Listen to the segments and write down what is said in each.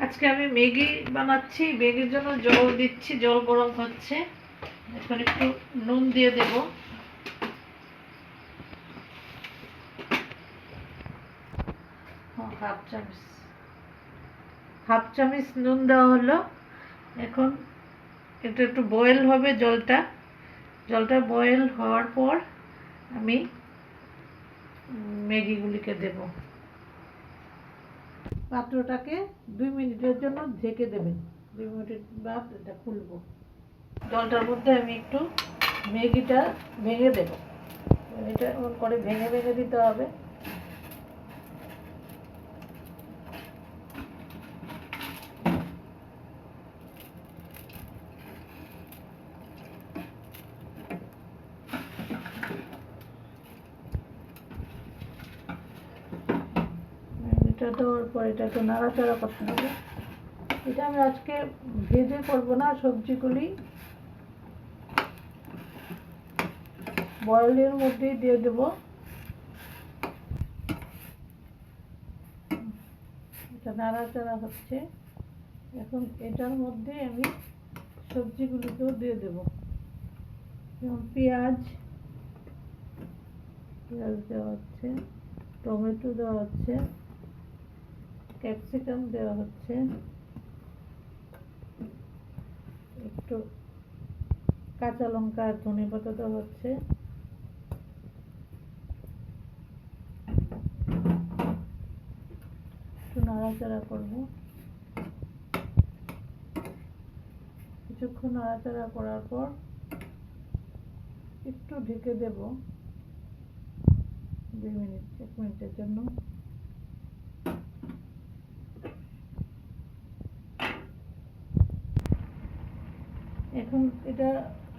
আজকে আমি ম্যাগি বানাচ্ছি। ম্যাগির জন্য জল দিচ্ছি, জল গরম হচ্ছে। এখন একটু নুন দিয়ে দেব। হাফ চামচ নুন দেওয়া হলো। এখন এটা একটু বয়েল হবে জলটা বয়েল হওয়ার পর আমি ম্যাগিগুলিকে দেব। পাত্রটাকে 2 মিনিটের জন্য ঢেকে দেবেন। 2 মিনিট বাদ এটা খুলবো। জলটার মধ্যে আমি একটু ম্যাগিটা ভেঙে দেব। এটা এমন করে ভেঙে ভেঙে দিতে হবে। এটা দেওয়ার পর এটাকে নাড়াচাড়া করতে হবে। এটা আমি আজকে ভেজে করবো না, সবজিগুলি বয়েলের মধ্যেই দিয়ে দেব। এটা নাড়াচাড়া হচ্ছে। এখন এটার মধ্যে আমি সবজিগুলিকেও দিয়ে দেব। যেমন পেঁয়াজ দেওয়া হচ্ছে, টমেটো দেওয়া হচ্ছে, ক্যাপসিকাম দেওয়া হচ্ছে, একটু কাঁচা লঙ্কা আর ধনেপাতা দেওয়া হচ্ছে। একটু নাড়াচাড়া করব। কিছুক্ষণ নাড়াচাড়া করার পর একটু ঢেকে দেব 1 মিনিটের জন্য। এখন এটা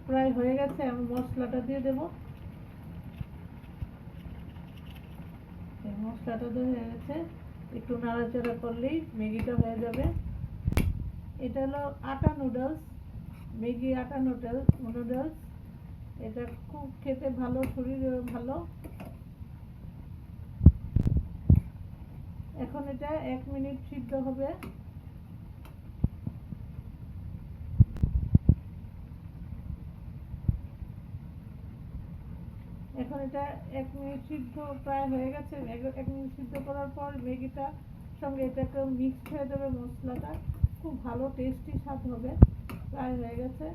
প্রায় হয়ে গেছে। আমি মশলাটা দিয়ে দেব। মশলাটা দিয়ে হয়ে গেছে। একটু নাড়াচাড়া করলেই ম্যাগিটা হয়ে যাবে। এটা হলো আটা নুডলস, ম্যাগি আটা নুডলস। এটা খুব খেতে ভালো, শরীরের ভালো। এখন এটা 1 মিনিট সিদ্ধ হবে। এখন এটা 1 মিনিট সিদ্ধ প্রায় হয়ে গেছে। 1 মিনিট সিদ্ধ করার পর ম্যাগিটার সঙ্গে এটাকে মিক্সড হয়ে যাবে। মশলাটা খুব ভালো টেস্টি স্বাদ হবে। প্রায় হয়ে গেছে,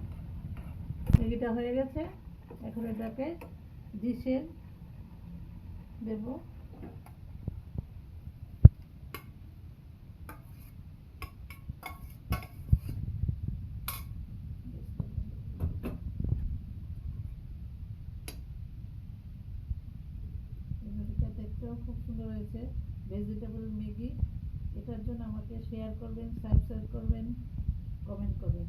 ম্যাগিটা হয়ে গেছে। এখন এটাকে ডিশে দেব। এটা দেখতেও খুব সুন্দর হয়েছে, ভেজিটেবল ম্যাগি। এটার জন্য আমাকে শেয়ার করবেন, সাবস্ক্রাইব করবেন, কমেন্ট করবেন।